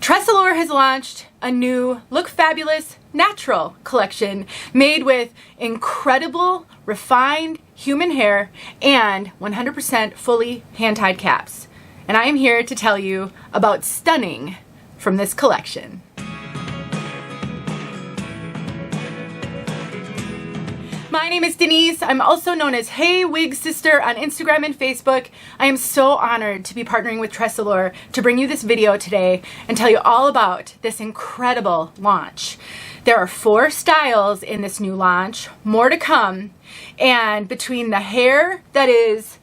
TressAllure has launched a new Look Fabulous Natural collection made with incredible, refined human hair and 100% fully hand-tied caps. And I am here to tell you about Stunning from this collection. My name is Denise. I'm also known as heywigsister on Instagram and Facebook. I am so honored to be partnering with TressAllure to bring you this video today and tell you all about this incredible launch. There are 4 styles in this new launch, more to come, and between the hair that is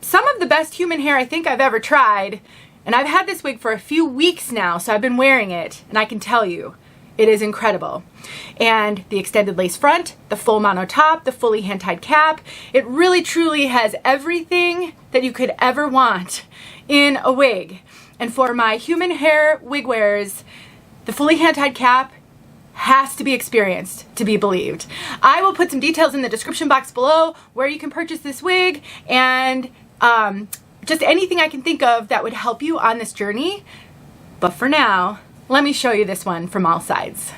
some of the best human hair I think I've ever tried, and I've had this wig for a few weeks now, so I've been wearing it, and I can tell you, it is incredible. And the extended lace front, the full mono top, the fully hand-tied cap, it really truly has everything that you could ever want in a wig. And for my human hair wig wearers, the fully hand-tied cap has to be experienced to be believed. I will put some details in the description box below where you can purchase this wig and just anything I can think of that would help you on this journey. But for now, let me show you this one from all sides.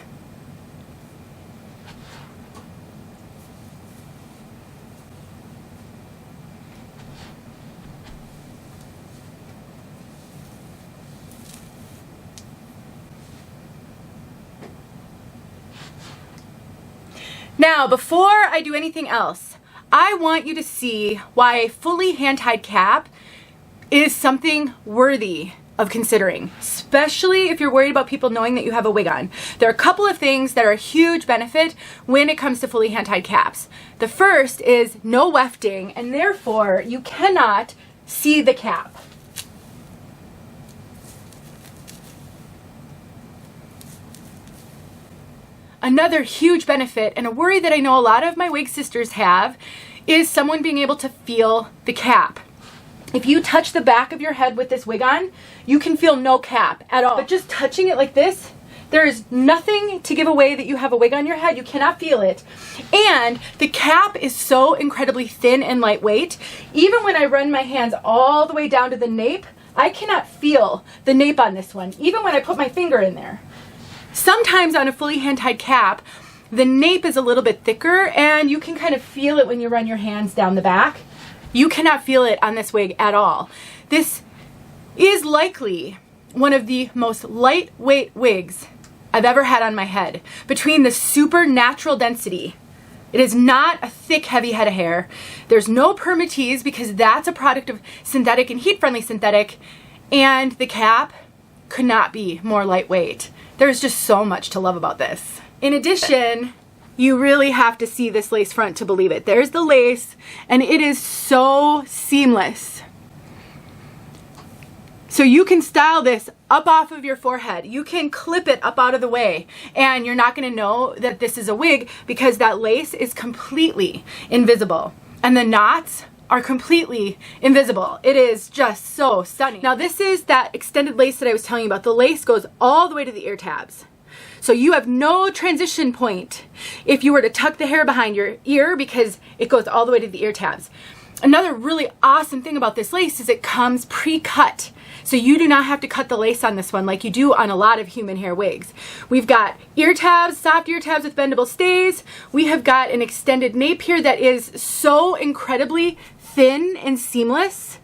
Now, before I do anything else, I want you to see why a fully hand-tied cap is something worthy of considering, especially if you're worried about people knowing that you have a wig on. There are a couple of things that are a huge benefit when it comes to fully hand-tied caps. The first is no wefting, and therefore you cannot see the cap. Another huge benefit, and a worry that I know a lot of my wig sisters have, is someone being able to feel the cap. If you touch the back of your head with this wig on, you can feel no cap at all. But just touching it like this, there is nothing to give away that you have a wig on your head. You cannot feel it. And the cap is so incredibly thin and lightweight. Even when I run my hands all the way down to the nape, I cannot feel the nape on this one, even when I put my finger in there. Sometimes on a fully hand-tied cap, the nape is a little bit thicker and you can kind of feel it when you run your hands down the back. You cannot feel it on this wig at all. This is likely one of the most lightweight wigs I've ever had on my head. Between the super natural density, it is not a thick, heavy head of hair. There's no permatease because that's a product of synthetic and heat-friendly synthetic, and the cap could not be more lightweight. There's just so much to love about this. In addition, you really have to see this lace front to believe it. There's the lace, and it is so seamless. So you can style this up off of your forehead. You can clip it up out of the way, and you're not gonna know that this is a wig because that lace is completely invisible. And the knots are completely invisible. It is just so stunning. Now this is that extended lace that I was telling you about. The lace goes all the way to the ear tabs. So you have no transition point if you were to tuck the hair behind your ear because it goes all the way to the ear tabs. Another really awesome thing about this lace is it comes pre-cut. So you do not have to cut the lace on this one like you do on a lot of human hair wigs. We've got ear tabs, soft ear tabs with bendable stays. We have got an extended nape here that is so incredibly thin and seamless.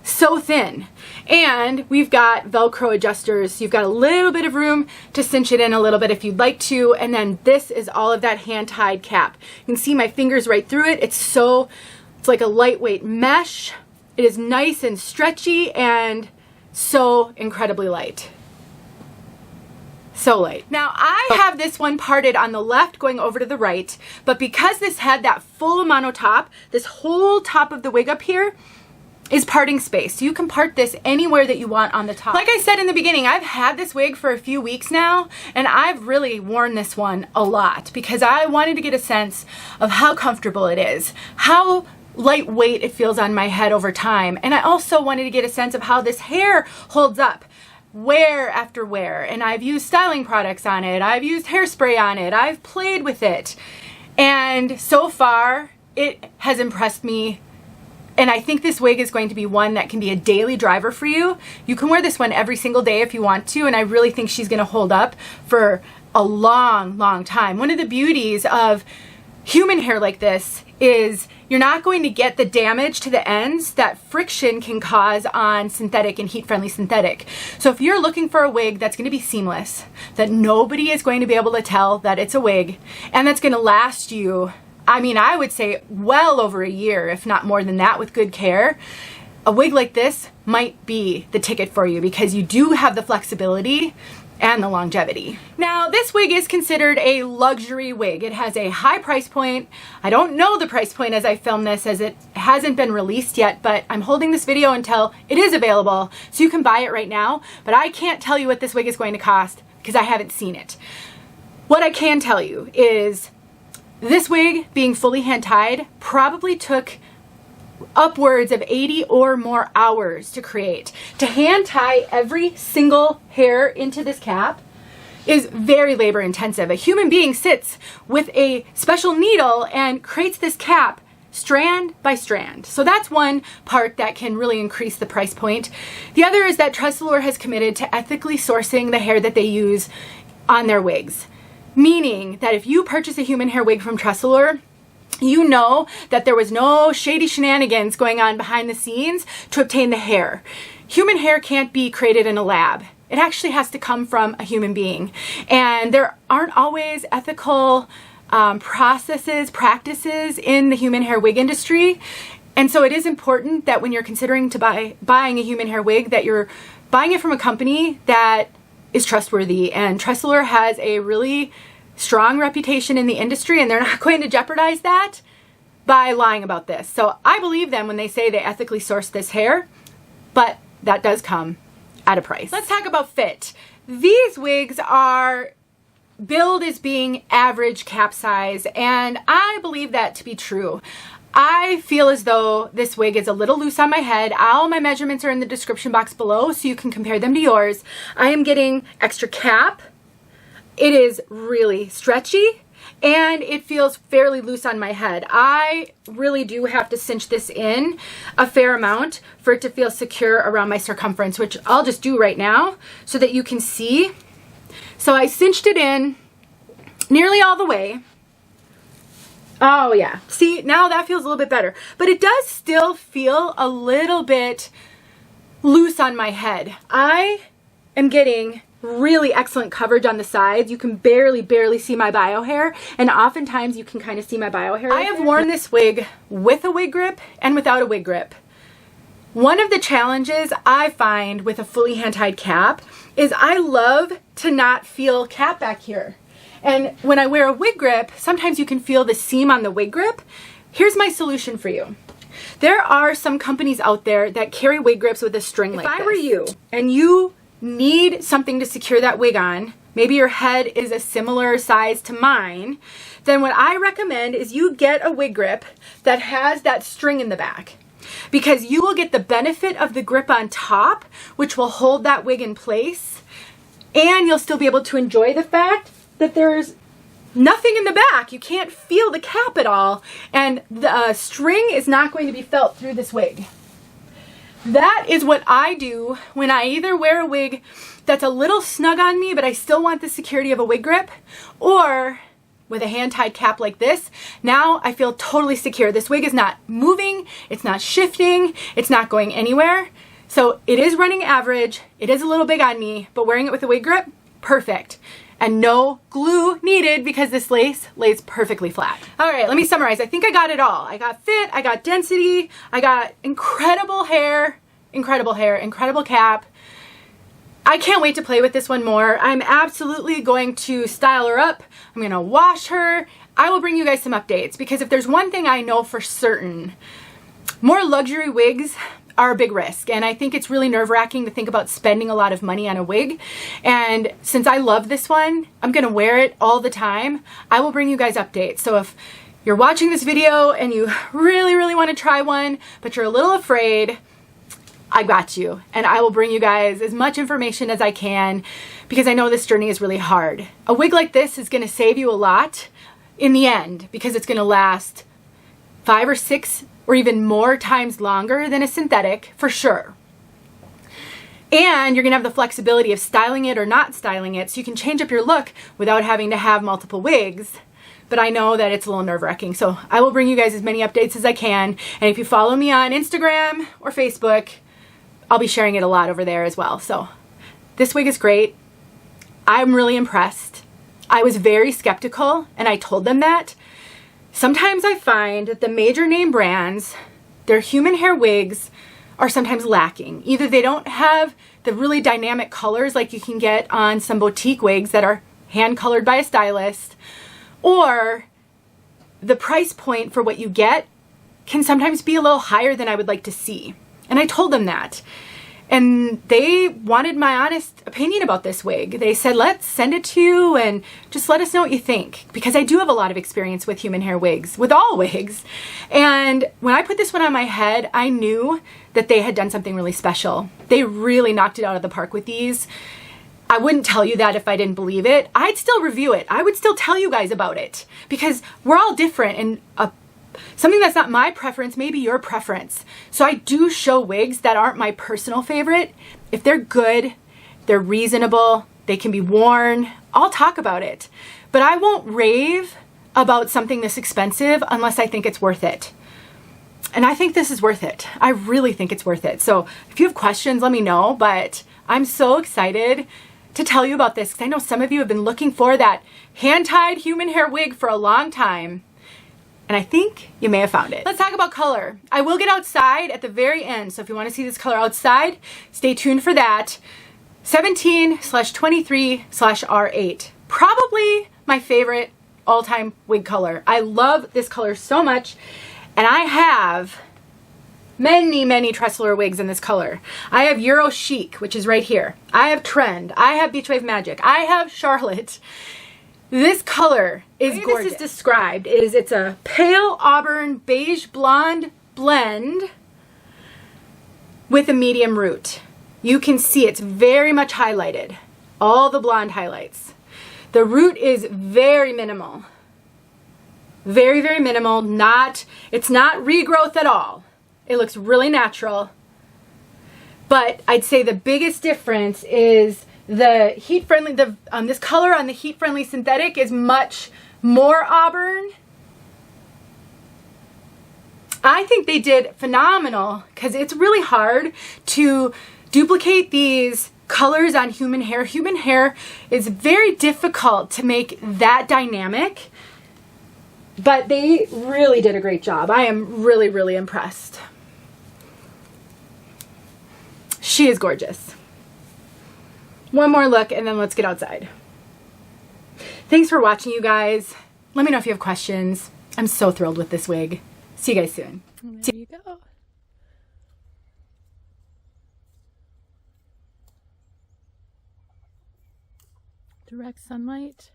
So thin. And we've got Velcro adjusters. You've got a little bit of room to cinch it in a little bit if you'd like to. And then this is all of that hand-tied cap. You can see my fingers right through it. It's like a lightweight mesh. It is nice and stretchy and so incredibly light. So light. Now I have this one parted on the left going over to the right, but because this had that full mono top, this whole top of the wig up here is parting space. So you can part this anywhere that you want on the top. Like I said in the beginning, I've had this wig for a few weeks now, and I've really worn this one a lot because I wanted to get a sense of how comfortable it is, how lightweight it feels on my head over time, and I also wanted to get a sense of how this hair holds up wear after wear. And I've used styling products on it, I've used hairspray on it, I've played with it, and so far it has impressed me And I think this wig is going to be one that can be a daily driver for you. You can wear this one every single day if you want to, and I really think she's going to hold up for a long, long time. One of the beauties of human hair like this is you're not going to get the damage to the ends that friction can cause on synthetic and heat-friendly synthetic. So if you're looking for a wig that's going to be seamless, that nobody is going to be able to tell that it's a wig, and that's going to last you, I mean, I would say well over a year, if not more than that, with good care, a wig like this might be the ticket for you because you do have the flexibility and the longevity. Now, this wig is considered a luxury wig. It has a high price point. I don't know the price point as I film this, as it hasn't been released yet, but I'm holding this video until it is available, so you can buy it right now. But I can't tell you what this wig is going to cost because I haven't seen it. What I can tell you is this wig, being fully hand-tied, probably took upwards of 80 or more hours to create. To hand tie every single hair into this cap is very labor intensive. A human being sits with a special needle and creates this cap strand by strand. So that's one part that can really increase the price point. The other is that TressAllure has committed to ethically sourcing the hair that they use on their wigs. Meaning that if you purchase a human hair wig from TressAllure, you know that there was no shady shenanigans going on behind the scenes to obtain the hair. Human hair can't be created in a lab. It actually has to come from a human being. And there aren't always ethical practices in the human hair wig industry. And so it is important that when you're considering to buying a human hair wig, that you're buying it from a company that is trustworthy. And TressAllure has a really strong reputation in the industry, and they're not going to jeopardize that by lying about this. So I believe them when they say they ethically source this hair, but that does come at a price. Let's talk about fit. These wigs are billed as being average cap size, and I believe that to be true. I feel as though this wig is a little loose on my head. All my measurements are in the description box below, so you can compare them to yours. I am getting extra cap. It is really stretchy, and it feels fairly loose on my head. I really do have to cinch this in a fair amount for it to feel secure around my circumference, which I'll just do right now so that you can see. So I cinched it in nearly all the way. Oh yeah, see, now that feels a little bit better, but it does still feel a little bit loose on my head. I am getting really excellent coverage on the sides. You can barely see my bio hair, and oftentimes you can kind of see my bio hair. I have worn this wig with a wig grip and without a wig grip. One of the challenges I find with a fully hand-tied cap is I love to not feel cap back here. And when I wear a wig grip, sometimes you can feel the seam on the wig grip. Here's my solution for you. There are some companies out there that carry wig grips with a string like this. If I were you and you need something to secure that wig on, maybe your head is a similar size to mine, then what I recommend is you get a wig grip that has that string in the back, because you will get the benefit of the grip on top, which will hold that wig in place, and you'll still be able to enjoy the fact that there's nothing in the back. You can't feel the cap at all, and the string is not going to be felt through this wig. That is what I do when I either wear a wig that's a little snug on me, but I still want the security of a wig grip, or with a hand-tied cap like this. Now I feel totally secure. This wig is not moving, it's not shifting, it's not going anywhere. So it is running average, it is a little big on me, but wearing it with a wig grip, perfect. And no glue needed because this lace lays perfectly flat. All right, let me summarize. I think I got it all. I got fit, I got density, I got incredible hair, incredible cap. I can't wait to play with this one more. I'm absolutely going to style her up. I'm gonna wash her. I will bring you guys some updates, because if there's one thing I know for certain, more luxury wigs are a big risk, and I think it's really nerve-wracking to think about spending a lot of money on a wig. And since I love this one, I'm gonna wear it all the time. I will bring you guys updates. So if you're watching this video and you really want to try one, but you're a little afraid, I got you, and I will bring you guys as much information as I can, because I know this journey is really hard. A wig like this is gonna save you a lot in the end, because it's gonna last 5 or 6 or even more times longer than a synthetic, for sure. And you're gonna have the flexibility of styling it or not styling it, so you can change up your look without having to have multiple wigs. But I know that it's a little nerve-wracking, so I will bring you guys as many updates as I can. And if you follow me on Instagram or Facebook, I'll be sharing it a lot over there as well. So this wig is great. I'm really impressed. I was very skeptical, and I told them that. Sometimes I find that the major name brands, their human hair wigs are sometimes lacking. Either they don't have the really dynamic colors like you can get on some boutique wigs that are hand colored by a stylist, or the price point for what you get can sometimes be a little higher than I would like to see. And I told them that. And they wanted my honest opinion about this wig. They said, let's send it to you and just let us know what you think. Because I do have a lot of experience with human hair wigs, with all wigs. And when I put this one on my head, I knew that they had done something really special. They really knocked it out of the park with these. I wouldn't tell you that if I didn't believe it. I'd still review it. I would still tell you guys about it. Because we're all different, and something that's not my preference may be your preference. So I do show wigs that aren't my personal favorite. If they're good, they're reasonable, they can be worn, I'll talk about it. But I won't rave about something this expensive unless I think it's worth it. And I think this is worth it. I really think it's worth it. So if you have questions, let me know. But I'm so excited to tell you about this because I know some of you have been looking for that hand-tied human hair wig for a long time. And I think you may have found it. Let's talk about color. I will get outside at the very end, so if you want to see this color outside, stay tuned for that. 17/23/R8. Probably my favorite all-time wig color. I love this color so much, and I have many, many TressAllure wigs in this color. I have Euro Chic, which is right here. I have Trend. I have Beach Wave Magic. I have Charlotte. This color is gorgeous. The way this is described is it's a pale auburn beige blonde blend with a medium root. You can see it's very much highlighted. All the blonde highlights. The root is very minimal. Very, very minimal. It's not regrowth at all. It looks really natural. But I'd say the biggest difference is the heat-friendly, this color on the heat-friendly synthetic is much more auburn. I think they did phenomenal because it's really hard to duplicate these colors on human hair. Human hair is very difficult to make that dynamic, but they really did a great job. I am really, really impressed. She is gorgeous. One more look and then let's get outside. Thanks for watching, you guys. Let me know if you have questions. I'm so thrilled with this wig. See you guys soon. There you go. Direct sunlight.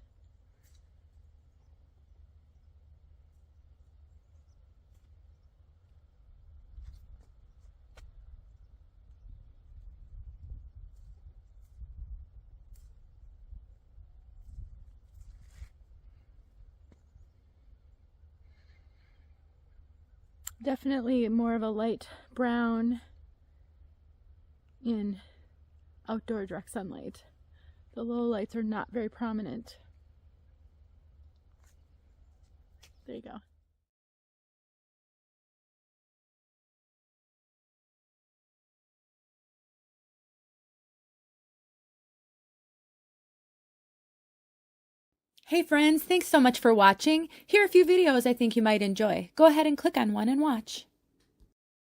Definitely more of a light brown in outdoor direct sunlight. The low lights are not very prominent. There you go. Hey friends, thanks so much for watching. Here are a few videos I think you might enjoy. Go ahead and click on one and watch.